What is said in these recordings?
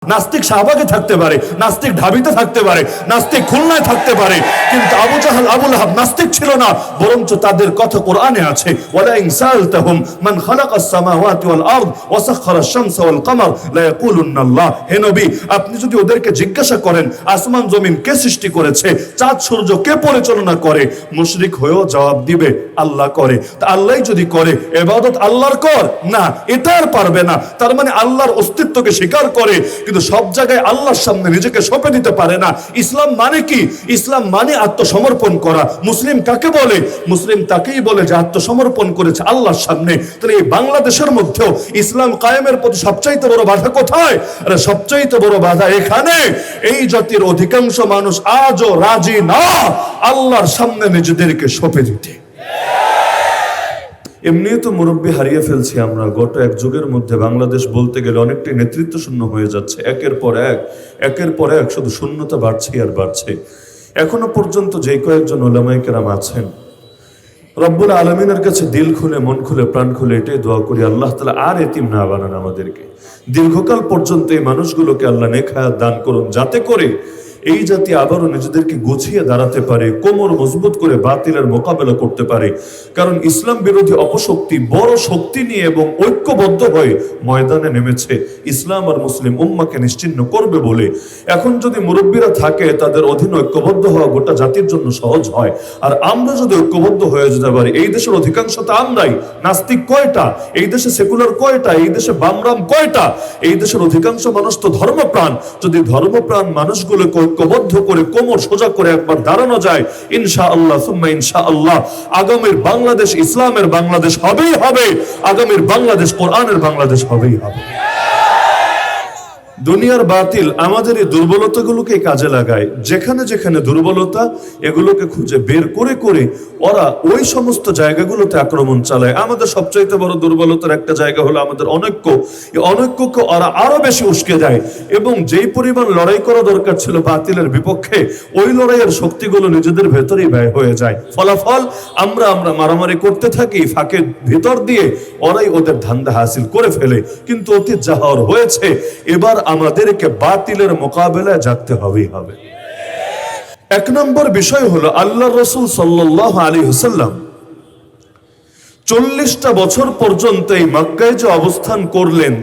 নাস্তিক শাহবাগে থাকতে পারে, নাস্তিক ঢাবিতে থাকতে পারে, নাস্তিক খুলনায় থাকতে পারে, কিন্তু আবু জাহাল আবু লাহাব নাস্তিক ছিল না, বরঞ্চ তাদের কথা কোরআনে আছে, ওয়ালা ইন সালতাহুম মান খালাকাস সামাওয়াতি ওয়াল আরদ ওয়া সাখখারাশ শামসা ওয়াল কমার লা ইয়াকুলুন্না আল্লাহ। হে নবী, আপনি যদি ওদেরকে জিজ্ঞাসা করেন আসমান জমিন কে সৃষ্টি করেছে, চাঁদ সূর্য কে পরিচালনা করে, মুশরিক হয়েও জবাব দিবে আল্লাহ করে। তা আল্লাহই যদি করে, ইবাদত আল্লাহর কর না, এটা আর পারবে না। তার মানে আল্লাহর অস্তিত্বকে স্বীকার করে, কিন্তু সব জায়গায় আল্লাহর সামনে নিজেকে সঁপে দিতে পারে না। ইসলাম মানে কি? ইসলাম মানে আত্মসমর্পণ করা। মুসলিম কাকে বলে? মুসলিম তাকেই বলে যে আত্মসমর্পণ করেছে আল্লাহর সামনে। তাহলে এই বাংলাদেশের মধ্যেও ইসলাম কায়েমের প্রতি সবচাইতে বড় বাধা কোথায়? আরে সবচাইতে বড় বাধা এখানে, এই জাতির অধিকাংশ মানুষ আজও রাজি না আল্লাহর সামনে নিজেদেরকে সঁপে দিতে। এমনি তো মুরব্বী হারিয়ে ফেলছি আমরা। গত এক যুগের মধ্যে বাংলাদেশ বলতে গেলে অনেকটাই নেতৃত্ব শূন্য হয়ে যাচ্ছে। একের পর এক শুধু শূন্যতা বাড়ছে আর বাড়ছে। এখনো পর্যন্ত যে কয়েকজন উলামায়ে কেরাম আছেন, রব্বুল আলামিনের কাছে দিল খুলে, মন খুলে, প্রাণ খুলে এটাই দোয়া করি, আল্লাহ তাআলা আর এতিম না বানান আমাদেরকে। দীর্ঘকাল পর্যন্ত এই মানুষগুলোকে আল্লাহ নেক হায়াত দান করুন, যাতে করে এই জাতি আবারও নিজেদেরকে গুছিয়ে দাঁড়াতে পারে, কোমর মজবুত করে বাতিলের মোকাবেলা করতে পারে। কারণ ইসলাম বিরোধী অপশক্তি বড় শক্তি নিয়ে এবং ঐক্যবদ্ধ হয়ে ময়দানে নেমেছে ইসলাম আর মুসলিম উম্মাকে নিশ্চিহ্ন করবে বলে। এখন যদি মুরব্বীরা থাকে, তাদের অধীনে ঐক্যবদ্ধ হওয়া গোটা জাতির জন্য সহজ হয়। আর আমরা যদি ঐক্যবদ্ধ হয়ে যেতে পারি, এই দেশের অধিকাংশ তো আমরাই। নাস্তিক কয়টা? এই দেশে সেকুলার কয়টা? এই দেশে বামরাম কয়টা? এই দেশের অধিকাংশ মানুষ তো ধর্মপ্রাণ। যদি ধর্মপ্রাণ মানুষগুলোকে ঐক্যবদ্ধ করে কোমর সোজা করে একবার দাঁড়ানো যায়, ইনশাআল্লাহ সুম্মা ইনশাআল্লাহ আগামীর বাংলাদেশ ইসলামের বাংলাদেশ হবেই হবে, আগামীর বাংলাদেশ কোরআনের বাংলাদেশ হবেই হবে। দুনিয়ার বাতিল আমাদের এই দুর্বলতাগুলোকে কাজে লাগায়। যেখানে যেখানে দুর্বলতা, এগুলোকে খুঁজে বের করে করে ওরা ওই সমস্ত জায়গাগুলোতে আক্রমণ চালায়। আমাদের সবচাইতে বড় দুর্বলতার একটা জায়গা হলো আমাদের অনৈক্য। এই অনৈক্যকে ওরা আরো বেশি উস্কে দেয় এবং যেই পরিমাণ লড়াই করা দরকার ছিল বাতিলের বিপক্ষে, ওই লড়াইয়ের শক্তিগুলো নিজেদের ভেতরেই ব্যয় হয়ে যায়। ফলাফল আমরা মারামারি করতে থাকি, ফাঁকের ভেতর দিয়ে ওরাই ওদের ধান্দা হাসিল করে ফেলে। কিন্তু অতীত যা হওয়ার হয়েছে, এবার আমাদেরকে বাতিলের মোকাবেলায় যাতে হবেই হবে। এক নম্বর বিষয় হলো আল্লাহর রাসূল সাল্লাল্লাহু আলাইহি ওয়াসাল্লাম 40টা বছর পর্যন্ত এই মক্কায় যে অবস্থান করলেন,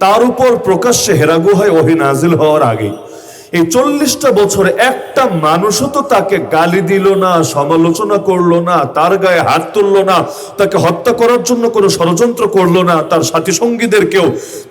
তার উপর প্রকাশ্যে হেরা গুহায় ওহী নাজিল হওয়ার আগে এই 40টা বছরে একটা মানুষও তো তাকে গালি দিল না, সমালোচনা করলো না, তার গায়ে হাত তুললো না, তাকে হত্যা করার জন্য কোনো ষড়যন্ত্র করলো না, তার সাথী সঙ্গীদেরকেও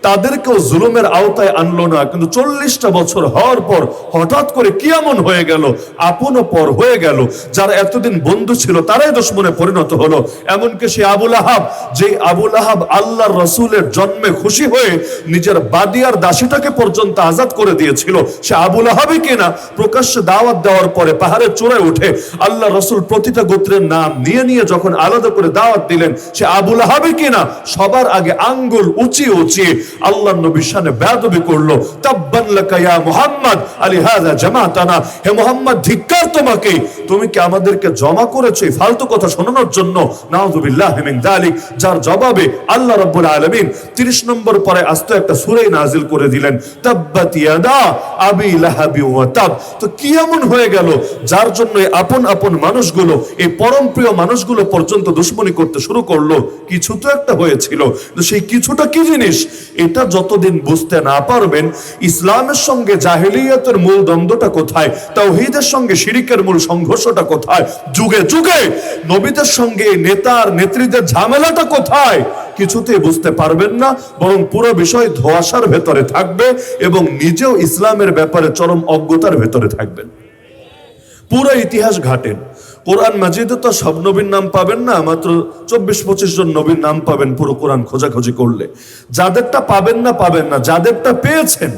তাদেরকেও জুলুমের আওতায় আনলো না। কিন্তু 40টা বছর হওয়ার পর হঠাৎ করে কি এমন হয়ে গেল, আপন পর হয়ে গেল, যারা এতদিন বন্ধু ছিল তারাই দুশমনে পরিণত হলো। এমনকি সে আবু লাহাব, যে আবু লাহাব আল্লাহর রাসূলের জন্মে খুশি হয়ে নিজের বাদিয়ার দাসীটাকে পর্যন্ত আজাদ করে দিয়েছিল, সে আবু লাহাবই কিনা প্রকাশ্যে দাওয়াত দেওয়ার পরে পাহাড়ের চূড়ায় উঠে আল্লাহ রাসূল প্রতিটা গোত্রের নাম নিয়ে নিয়ে যখন আলাদা করে দাওয়াত দিলেন, সে আবু লাহাবই কিনা সবার আগে আঙ্গুল উঁচিয়ে উঁচিয়ে আল্লাহর নবীর শানে বেয়াদবি করলো। তাব্বান লাকা ইয়া মুহাম্মদ আলিহাযা জামাতানা, হে মুহাম্মদ ধিক্কার তোমাকে, তুমি কি আমাদেরকে জমা করেছো এই ফালতু কথা শোনানোর জন্য? নাউযুবিল্লাহি মিন যালিক। যার জবাবে আল্লাহ রাব্বুল আলামিন 30 নম্বর পরে আস্তে একটা সূরা নাজিল করে দিলেন, তাব্বাত ইয়াদা আবি লাহাবি ওয়া তাব। তো কি এমন হয়ে গেল যার জন্য আপন আপন মানুষগুলো, এই পরম প্রিয় মানুষগুলো পর্যন্ত দুশমনি করতে শুরু করলো? কিছু তো একটা হয়েছিল, তো সেই কিছুটা কি জিনিস? এটা যতদিন বুঝতে না পারবেন, ইসলামের সঙ্গে জাহেলিয়াতের মূল দ্বন্দ্বটা কোথায়, তাওহীদের সঙ্গে শিরকের মূল সংঘর্ষটা কোথায়, যুগে যুগে নবীদের সঙ্গে নেতার নেত্রীদের ঝামেলাটা কোথায়, কিছুতেই বুঝতে পারবেন না। বরং পুরো বিষয় ধোঁয়াশার ভেতরে থাকবে এবং নিজেও ইসলামের ব্যাপারে চরম অজ্ঞতার ভেতরে থাকবেন। পুরো ইতিহাস ঘাটেন, কোরআন মাজিদে তো সব নবীর নাম পাবেন না, মাত্র 24-25 জন নবীর নাম পাবেন পুরো কোরআন খোঁজাখুঁজি করলে। যাদেরটা পাবেন না, যাদেরটা পেয়েছেন,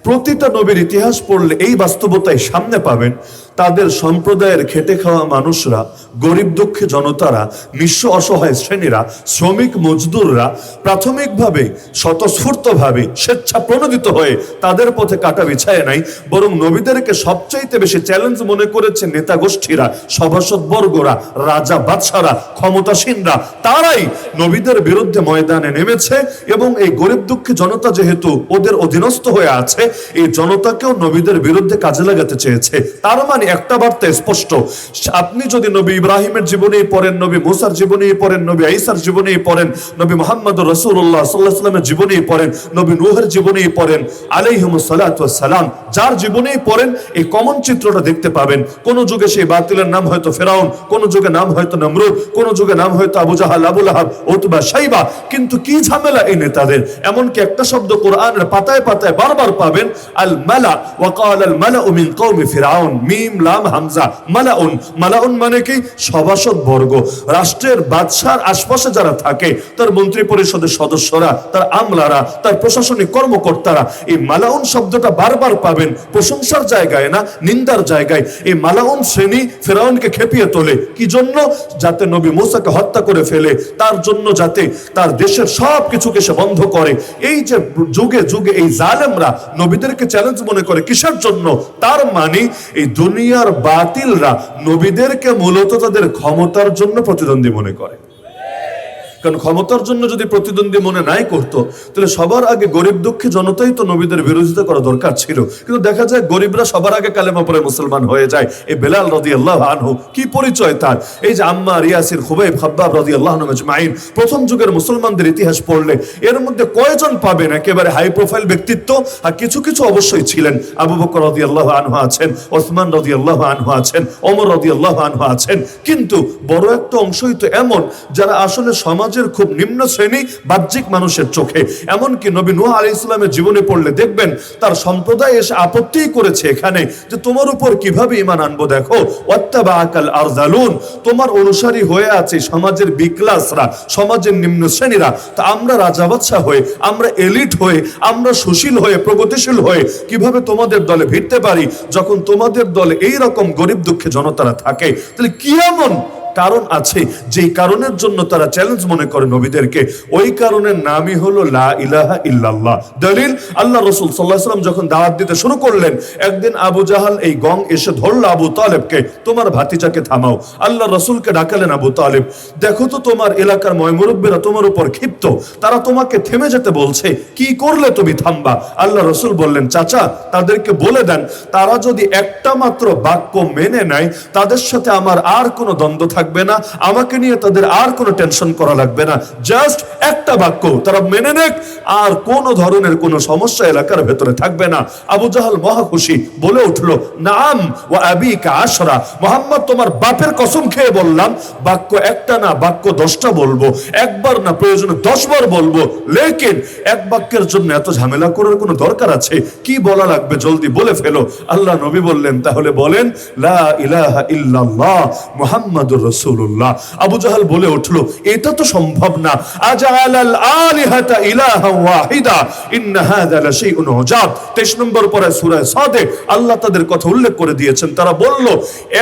প্রতিটা নবীর ইতিহাস পড়লে এই বাস্তবতায় সামনে পাবেন তাদের সম্প্রদায়ের খেটে খাওয়া মানুষরা, গরিব দুঃখী জনতারা, নিঃস্ব অসহায় শ্রেণীরা, শ্রমিক মজদুররা প্রাথমিকভাবে স্বতঃস্ফূর্তভাবে স্বেচ্ছা প্রণোদিত হয়ে তাদের পথে কাটা বিছায় নাই, বরং নবীদেরকে সবচাইতে বেশি চ্যালেঞ্জ মনে করেছে নেতা গোষ্ঠীরা, সভাসদবর্গরা, রাজা বাদশারা, ক্ষমতাসীনরা। তারাই নবীদের বিরুদ্ধে ময়দানে নেমেছে এবং এই গরিব দুঃখী জনতা যেহেতু ওদের অধীনস্থ হয়ে আছে, এই জনতাকেও নবীদের বিরুদ্ধে কাজে লাগাতে চেয়েছে। তার মানে একটা বার্তা স্পষ্ট, আপনি যদি নবী ইব্রাহিমের জীবনেই পড়েন, নবী মুসার জীবনেই পড়েন, নবী ঈসার জীবনেই পড়েন, নবী মুহাম্মদ রাসূলুল্লাহ সাল্লাল্লাহু আলাইহি ওয়াসাল্লামের জীবনেই পড়েন, নবী নূহের জীবনেই পড়েন আলাইহিমুস সালাতু ওয়াস সালাম, যার জীবনেই পড়েন এই কমন চিত্রটা দেখতে পাবেন। কোন যুগে সেই বাতিলের নাম হয়তো ফেরাউন, কোন যুগে নাম হয়তো নমরুদ, কোন যুগে নাম হয়তো আবু জাহাল, আবু লাহাব, উতবা, শাইবা। কিন্তু কি ঝামেলা এই নেতাদের! এমনকি একটা শব্দ কোরআনের পাতায় পাতায় বারবার পাবেন, আল মালা, ওয়া ক্বাল আল মালাউ মিন কওমি ফিরআউন, মিম লাম হামজা, মালাউন। মালাউন মানে কি? সভাসদ বর্গ, রাষ্ট্রের বাদশার আশপাশে যারা থাকে, তার মন্ত্রী পরিষদের সদস্যরা, তার আমলারা, তার প্রশাসনিক কর্মকর্তারা। এই মালাউন শব্দটা বারবার পাবেন, প্রশংসার জায়গায় না, নিন্দার জায়গায়। এই মালাউন শ্রেণী ফেরাউনকে খেপিয়ে তোলে। কি জন্য? যাতে নবী মুসাকে হত্যা করে ফেলে, তার জন্য যাতে তার দেশের সব কিছুকে সে বন্ধ করে। এই যে যুগে যুগে এই জালেমরা নবীদেরকে চ্যালেঞ্জ মনে করে, কিসের জন্য? তার মানে এই দুনিয়ার বাতিলরা নবীদেরকে মূলত তাদের ক্ষমতার জন্য প্রতিদ্বন্দ্বী মনে করে। কারণ ক্ষমতার জন্য যদি প্রতিদ্বন্দ্বী মনে নাই করতো, তাহলে সবার আগে গরিব দুঃখী জনতাই তো নবীদের বিরোধিতা করা দরকার ছিল। কিন্তু দেখা যায় গরিবরা সবার আগে কালেমা পড়ে মুসলমান হয়ে যায়। এই বেলাল রাদিয়াল্লাহু আনহু, কি পরিচয় তার! এই যে আম্মার, ইয়াসির, খুবাইব, খাব্বাব রাদিয়াল্লাহু আনহুম আজমাইন, প্রথম যুগের মুসলমানদের ইতিহাস পড়লে এর মধ্যে কয়জন পাবেন একেবারে হাই প্রোফাইল ব্যক্তিত্ব? আর কিছু কিছু অবশ্যই ছিলেন। আবু বকর রাদিয়াল্লাহু আনহু আছেন, ওসমান রাদিয়াল্লাহু আনহু আছেন, ওমর রাদিয়াল্লাহু আনহু আছেন। কিন্তু বড় একটা অংশই তো এমন যারা আসলে সমাজ খুব নিম্ন শ্রেণী বাহ্যিক মানুষের চোখে। এমনকি নবী নূহ আলাইহিস সালামের জীবনে পড়লে দেখবেন তার সম্প্রদায় এসে আপত্তি করেছে এখানে যে তোমার উপর কিভাবে ঈমান আনবো। দেখো, ওয়াত্তাবাআকাল আরযালুন, তোমার অনুসারী হয়ে আছে সমাজের বি ক্লাসরা, সমাজের নিম্ন শ্রেণীরা। তা আমরা রাজা বাদশা হয়ে, আমরা এলিট হয়ে, আমরা সুশীল হয়ে, প্রগতিশীল হয়ে কিভাবে তোমাদের দলে ভিড়তে পারি, যখন তোমাদের দলে এই রকম গরিব দুঃখী জনতারা থাকে? তাহলে কি এমন কারণ আছে যেই কারণের জন্য তারা চ্যালেঞ্জ মনে করে নবীদেরকে? ওই কারণের নামই হলো লা ইলাহা ইল্লাল্লাহ। দলিল, আল্লাহ রাসূল সাল্লাল্লাহু আলাইহি ওয়াসাল্লাম যখন দাওয়াত দিতে শুরু করলেন, একদিন আবু জাহাল এই গং এসে ধরলো আবু তালেবকে, তোমার ভাতিজাকে থামাও। আল্লাহ রাসূলকে ডাকালেন, আবু তালেব দেখো তো তোমার এলাকার ময়মুরব্বীরা তোমার উপর ক্ষিপ্ত, তারা তোমাকে থেমে যেতে বলছে, কি করলে তুমি থামবা? আল্লাহ রাসূল বললেন, চাচা তাদেরকে বলে দেন, তারা যদি একটা মাত্র বাক্য মেনে নেয়, তাদের সাথে আমার আর কোনো দ্বন্দ্ব থাকবে না, আমাকে নিয়ে তাদের আর কোনো টেনশন করা লাগবে না। জাস্ট একটা বাক্য তারা মেনে নেক, আর কোন ধরনের কোনো সমস্যা এলাকার ভেতরে থাকবে না। আবু জাহাল মহা খুশি, বলে উঠলো, নাম ওয়া আবিকা আশরা, মুহাম্মদ তোমার বাপের কসম খেয়ে বললাম, বাক্য একটা না, বাক্য 10টা বলবো, একবার না, প্রয়োজনে 10 বার বলবো। লেকিন এক বাক্যের জন্য এত ঝামেলা করার কোনো দরকার আছে? কি বলা লাগবে জলদি বলে ফেলো। আল্লাহ নবী বললেন, তাহলে বলেন লা ইলাহা ইল্লাল্লাহ মুহাম্মাদুর রাসূলুল্লাহ। আবু জাহাল বলে উঠলো, এটা তো সম্ভব না। আজালাল আলিহাতা ইলাহা ওয়াহিদা ইন্না হাযা লাশাইউন উজাব। 23 নম্বর পরে সূরা সাদে আল্লাহ তাদের কথা উল্লেখ করে দিয়েছেন। তারা বলল,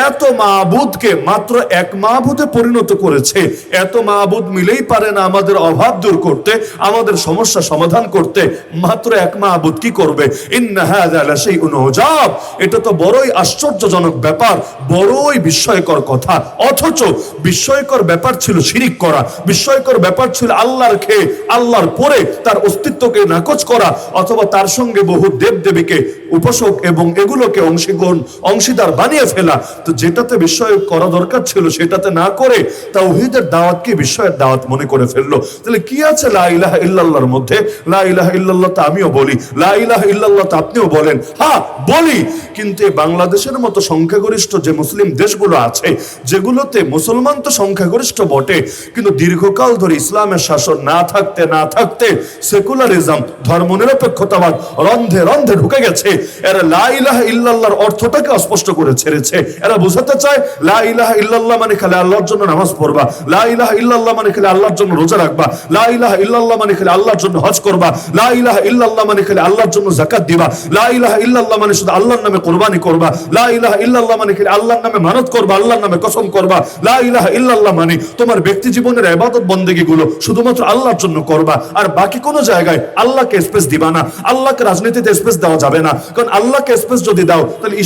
এত মাবুদকে মাত্র এক মাবুদে পরিণত করেছে, এত মাবুদ মিলেই পারে না আমাদের অভাব দূর করতে, আমাদের সমস্যা সমাধান করতে, মাত্র এক মাবুদ কি করবে? ইন্না হাযা লাশাইউন উজাব, এটা তো বড়ই আশ্চর্যজনক ব্যাপার, বড়ই বিস্ময়কর কথা। অথচ বিস্ময়কর ব্যাপার ছিল শিরিক করা, বিস্ময়কর ব্যাপার ছিল আল্লাহর খেয়ে আল্লাহর পরে তার অস্তিত্বকে নাকচ করা, অথবা তার সঙ্গে বহু দেবদেবীকে উপাসক এবং এগুলোকে অংশীদার বানিয়ে ফেলা। তো যেটাতে বিস্ময় করা দরকার ছিল সেটাতে না করে তাওহীদের দাওয়াতকে বিস্ময়ের দাওয়াত মনে করে ফেললো। তাহলে কি আছে লা ইলাহা ইল্লাল্লাহর মধ্যে? লা ইলাহা ইল্লাল্লাহ তো আমিও বলি, লা ইলাহা ইল্লাল্লাহ তো আপনিও বলেন, হ্যাঁ বলি, কিন্তু বাংলাদেশের মতো সংখ্যাগরিষ্ঠ যে মুসলিম দেশগুলো আছে, যেগুলোতে মুসলমান তো সংখ্যাগরিষ্ঠ বটে, কিন্তু দীর্ঘকাল ধরে ইসলামের শাসন না থাকতে সেকুলারিজম, ধর্মনিরপেক্ষতাবাদ রন্ধে রন্ধে ঢুকে গেছে। এরা লা ইলাহা ইল্লাল্লাহর অর্থটাকে অস্পষ্ট করে ছেড়েছে। এরা বোঝাতে চায় লা ইলাহা ইল্লাল্লাহ মানে খালি আল্লাহর জন্য নামাজ পড়বা, লা ইলাহা ইল্লাল্লাহ মানে খালি আল্লাহর জন্য রোজা রাখবা, লা ইলাহা ইল্লাল্লাহ মানে খালি আল্লাহর জন্য হজ করবা, লা ইলাহা ইল্লাল্লাহ মানে খালি আল্লাহর জন্য যাকাত দিবা, লা ইলাহা ইল্লাল্লাহ মানে শুধু আল্লাহর নামে কুরবানি করবা, লা ইলাহা ইল্লাল্লাহ মানে খালি আল্লাহর নামে মানত করবা, আল্লাহর নামে কসম করবা, লা ইলাহা ইল্লাল্লাহ মানে তোমার ব্যক্তি জীবনের ইবাদত বন্দেগী গুলো শুধুমাত্র আল্লাহর জন্য করবা, আর বাকি কোন জায়গায় আল্লাহকে স্পেস দিবা না। আল্লাহকে রাজনীতিতে স্পেস দেওয়া যাবে না, কারণ আল্লাহকে স্পেস যদি দাও তাহলে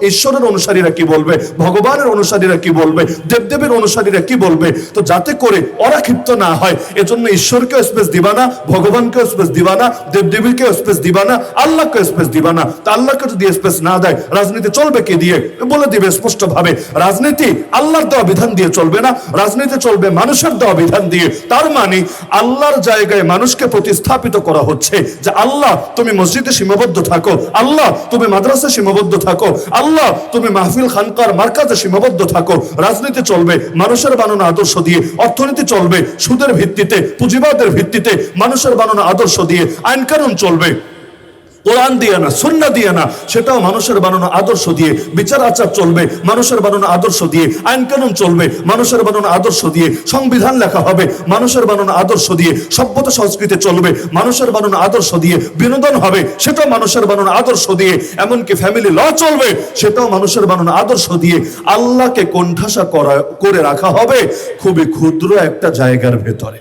ঈশ্বরের অনুসারীরা কি বলবে, ভগবানের অনুসারীরা কি বলবে, দেবদেবের অনুসারীরা কি বলবে। তো যাতে করে ওরা ক্ষিপ্ত না হয়, এজন্য ঈশ্বরকেও স্পেস দিবা না, ভগবানকেও স্পেস দিবা না, দেবদেবীকেও স্পেস দিবা না, আল্লাহকে স্পেস দিবা না। তা আল্লাহকে যদি স্পেস না দেয়, রাজনীতি চলবে কি দিয়ে? বলে দিবে স্পষ্ট ভাবে, রাজনীতি আল্লাহর দেওয়া বিধান দিয়ে চলবে না, রাজনীতি চলবে মানুষের দেওয়া বিধান দিয়ে। তার মানে আল্লাহর জায়গায় মানুষকে প্রতিস্থাপিত করা হচ্ছে যে আল্লাহ তুমি মসজিদে সীমাবদ্ধ থাকো, আল্লাহ তুমি মাদ্রাসা সীমাবদ্ধ থাকো, আল্লাহ তুমি মাহফিল খানকার মার্কাজে সীমাবদ্ধ থাকো। রাজনীতি চলবে মানুষের বানানো আদর্শ দিয়ে, অর্থনীতি চলবে সুদের ভিত্তিতে, পুঁজিবাদের ভিত্তিতে, মানুষের বানানো আদর্শ দিয়ে। আইন কানুন চলবে কোরআন দিয়ে না, সুন্নাহ দিয়ে না, সেটাও মানুষের বানানো আদর্শ দিয়ে। বিচার আচার চলবে মানুষের বানানো আদর্শ দিয়ে, আইন কানুন চলবে মানুষের বানানো আদর্শ দিয়ে, সংবিধান লেখা হবে মানুষের বানানো আদর্শ দিয়ে, সভ্যতা সংস্কৃতি চলবে মানুষের বানানো আদর্শ দিয়ে, বিনোদন হবে সেটাও মানুষের বানানো আদর্শ দিয়ে, এমনকি ফ্যামিলি ল চলবে সেটাও মানুষের বানানো আদর্শ দিয়ে। আল্লাহকে কোণঠাসা করে রাখা হবে খুবই ক্ষুদ্র একটা জায়গার ভেতরে।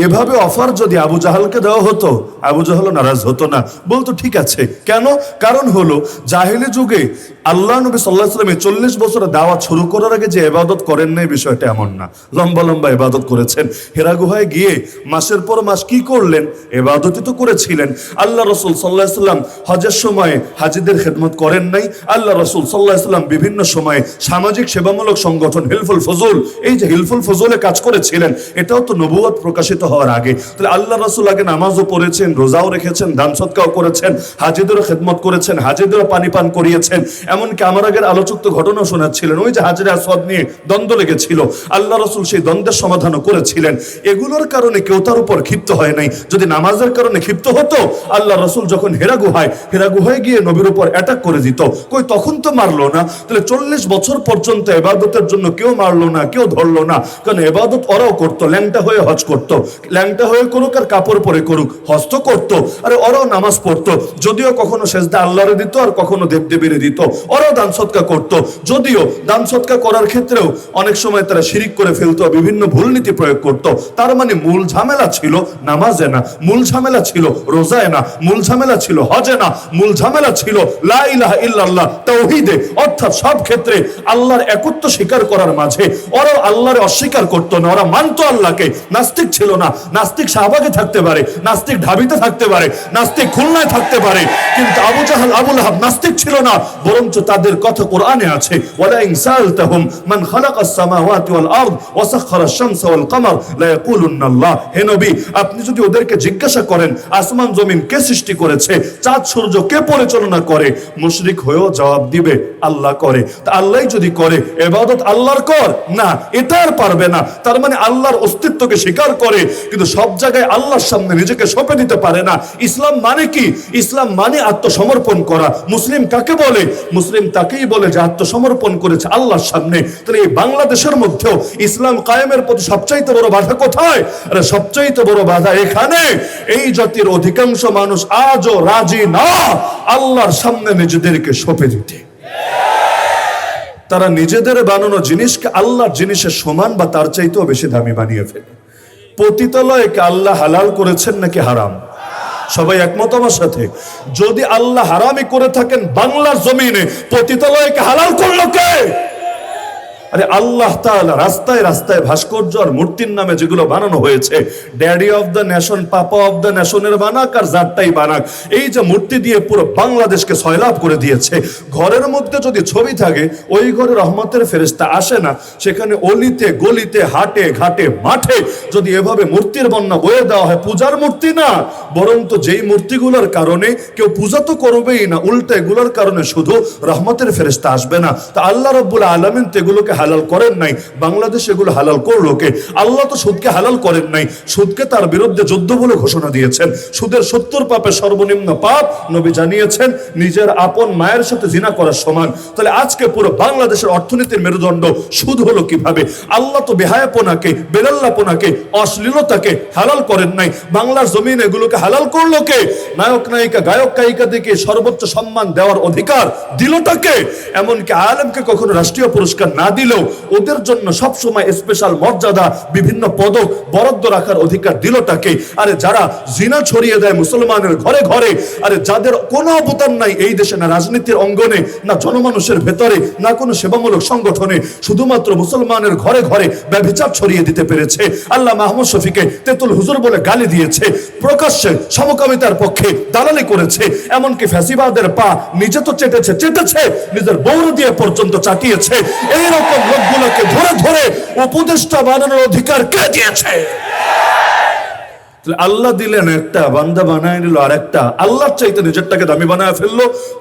এভাবে অফার যদি আবু জাহালকে দেওয়া হতো, আবু জাহাল নারাজ হতো না, বলতো ঠিক আছে। কেন? কারণ হলো জাহেলি যুগে আল্লাহ নবী সাল্লাল্লাহু আলাইহি ওয়াসাল্লাম 40 বছরের দাওয়াত শুরু করার আগে যে ইবাদত করেন নাই বিষয়টা এমন না, লম্বা লম্বা ইবাদত করেছেন। হেরা গুহায় গিয়ে মাসের পর মাস কি করলেন? ইবাদতই তো করেছিলেন। আল্লাহ রাসূল সাল্লাল্লাহু আলাইহি ওয়াসাল্লাম হজের সময় হাজীদের খেদমত করেন নাই। আল্লাহ রাসূল সাল্লাল্লাহু আলাইহি ওয়াসাল্লাম বিভিন্ন সময়ে সামাজিক সেবামূলক সংগঠন হিলফুল ফজুল, এই যে হিলফুল ফজুলে কাজ করেছিলেন, এটাও তো নবুয়ত প্রকাশিত হওয়ার আগে। তাহলে আল্লাহ রাসূল আগে নামাজও পড়েছেন, রোজাও রেখেছেন, দান সদকাও করেছেন, হাজীদেরও খেদমত করেছেন, হাজীদেরও পানি পান করিয়েছেন। এমনকি আমার আগের আলোচক তো ঘটনা শোনাচ্ছিলেন, ওই যে হাজরে আসওয়াদ নিয়ে দ্বন্দ্ব লেগেছিল, আল্লাহ রাসূল সেই দ্বন্দ্বের সমাধানও করেছিলেন। এগুলোর কারণে কেউ তার উপর ক্ষিপ্ত হয় নাই। যদি নামাজের কারণে ক্ষিপ্ত হতো, আল্লাহ রাসূল যখন হেরা গুহায় গিয়ে নবীর উপর অ্যাটাক করে দিত, কই তখন তো মারলো না। তাহলে 40 বছর পর্যন্ত ইবাদতের জন্য কেউ মারলো না, কেউ ধরলো না, কারণ ইবাদত ওরাও করতো। ল্যাংটা হয়ে হজ করতো, ল্যাংটা হয়ে করুক আর কাপড় পরে করুক, হজ তো করতো। আরে ওরাও নামাজ পড়তো, যদিও কখনো সেজদা আল্লাহরে দিত আর কখনো দেবদেবীরে দিত। ওরাও দান সদকা করতো, যদিও দান সদকা করার ক্ষেত্রেও অনেক সময় তারা শিরিক করে ফেলতো, বিভিন্ন ভুল নীতি প্রয়োগ করতো। তার মানে মূল ঝামেলা ছিল নামাজে না, মূল ঝামেলা ছিল রোজায় না, মূল ঝামেলা ছিল হজে না, মূল ঝামেলা ছিল লা ইলাহা ইল্লাল্লাহ তাওহীদে। অর্থাৎ সব ক্ষেত্রে আল্লাহর একত্ব স্বীকার করার মাঝে ওরাও আল্লাহরে অস্বীকার করতো না, ওরা মানতো আল্লাহকে। নাস্তিক ছিল না, নাস্তিক শাহবাগে থাকতে পারে, নাস্তিক ঢাবিতে থাকতে পারে, নাস্তিক খুলনায় থাকতে পারে, কিন্তু আবু জাহাল আবু লাহাব নাস্তিক ছিল না। বরঞ্চ তাদের কথা কোরআনে আছে, ওয়ালা ইন সালতাহুম মান খালাকাস সামাওয়াতি ওয়াল আরদ ওয়া সাখখারাশ শামসা ওয়াল কমার লা ইয়াকুলুন্না আল্লাহ। হে নবী, আপনি যদি ওদেরকে জিজ্ঞাসা করেন আসমান জমিন কে সৃষ্টি করেছে, চাঁদ সূর্য কে পরিচালনা করে, মুশরিক হয়েও জবাব দিবে আল্লাহ করে। তা আল্লাহই যদি করে, ইবাদত আল্লাহর কর না, এটা আর পারবে না। তার মানে আল্লাহর অস্তিত্বকে স্বীকার করে, কিন্তু সব জায়গায় আল্লাহর সামনে নিজেকে সঁপে দিতে পারে না। ইসলাম মানে কি? ইসলাম মানে আত্মসমর্পণ করা। মুসলিম কাকে বলে? মুসলিম তাকেই বলে যে আত্মসমর্পণ করেছে আল্লাহর সামনে। তাহলে এই বাংলাদেশের মধ্যেও ইসলাম কায়েমের প্রতি সবচাইতে বড় বাধা কোথায়? আরে সবচাইতে বড় বাধা এখানে, এই জাতির অধিকাংশ মানুষ আজও রাজি না আল্লাহর সামনে নিজেদেরকে সঁপে দিতে। তারা নিজেদের বানানো জিনিসকে আল্লাহর জিনিসের সমান বা তার চাইতেও বেশি দামি বানিয়ে ফেলে। পতিতালয়কে আল্লাহ হালাল করেছেন নাকি হারাম? সবাই একমত আমার সাথে? যদি আল্লাহ হারামি করে থাকেন বাংলার জমিনে, পতিতালয়কে হালাল করলো কে? আরে আল্লাহ তাআলা রাস্তায় রাস্তায় ভাস্কর্য আর মূর্তির নামে যেগুলো বানানো হয়েছে, daddy of the nation, papa of the নেশনের বানাক আর যারটাই বানাক, এই যে মূর্তি দিয়ে পুরো বাংলাদেশকে সয়লাভ করে দিয়েছে। ঘরের মধ্যে যদি ছবি থাকে, ওই ঘরে রহমতের ফেরেশতা আসে না। সেখানে অলিতে গলিতে হাটে ঘাটে মাঠে যদি এভাবে মূর্তির বন্যা বয়ে দেওয়া হয়, পূজার মূর্তি না, বরং তো যেই মূর্তিগুলোর কারণে কেউ পূজা তো করবেই না, উল্টা এগুলোর কারণে শুধু রহমতের ফেরেশতা আসবে না। তা আল্লাহ রাব্বুল আলামিন তো এগুলোকে হালাল করেন নাই, বাংলাদেশ এগুলো হালাল করলো কে? আল্লাহ তো সুদকে হালাল করেন নাই, সুদকে তার বিরুদ্ধে যুদ্ধ বলে ঘোষণা দিয়েছেন। সুদের 70 পাপের সর্বনিম্ন পাপ নবী জানিয়েছেন নিজের আপন মায়ের সাথে জিনা করার সমান। তাহলে আজকে পুরো বাংলাদেশের অর্থনীতির মেরুদণ্ড সুদ হলো কিভাবে? আল্লাহ তো বেহায়াপনাকে, বেলাল্লাপনাকে, অশ্লীলতাকে হালাল করেন নাই, বাংলার জমিন এগুলোকে হালাল করলো কে? নায়ক নায়িকা, গায়ক গায়িকাদেরকে সর্বোচ্চ সম্মান দেওয়ার অধিকার দিলটাকে? এমনকি আলেমকে কখনো রাষ্ট্রীয় পুরস্কার না দিলেও ওদের জন্য সবসময় স্পেশাল মর্যাদা, বিভিন্ন পদক বরাদ্দ রাখার অধিকার দিলটাকে? আরে যারা জিনা ছড়িয়ে দেয় মুসলমানের ঘরে ঘরে, আরে যাদের কোনো অবদান নাই এই দেশে, না রাজনীতির অঙ্গনে, না জনমানুষের ভেতরে, না কোনো সেবামূলক সংগঠনে, শুধুমাত্র মুসলমানের ঘরে ঘরে ব্যভিচার ছড়িয়ে দিতে পেরেছে। আল্লাহ মাহমুদ শফিকে তেতুল হুজুর বলে গালি দিয়েছে, প্রকাশ্যে সমকামিতার পক্ষে দালালি করেছে, এমনকি ফ্যাসিবাদের পা নিজে তো চেটেছে, নিজের বৌর দিয়ে পর্যন্ত চাটিয়েছে। এইরকম লোকগুলোকে ধরে ধরে উপদেষ্টা বানানোর অধিকার কে দিয়েছে? আল্লাহ দিলেন একটা, বান্দা বানায় নিল আর একটা, আল্লাহর চাইতে নিজেরটাকে দামি বানায় ফেললো।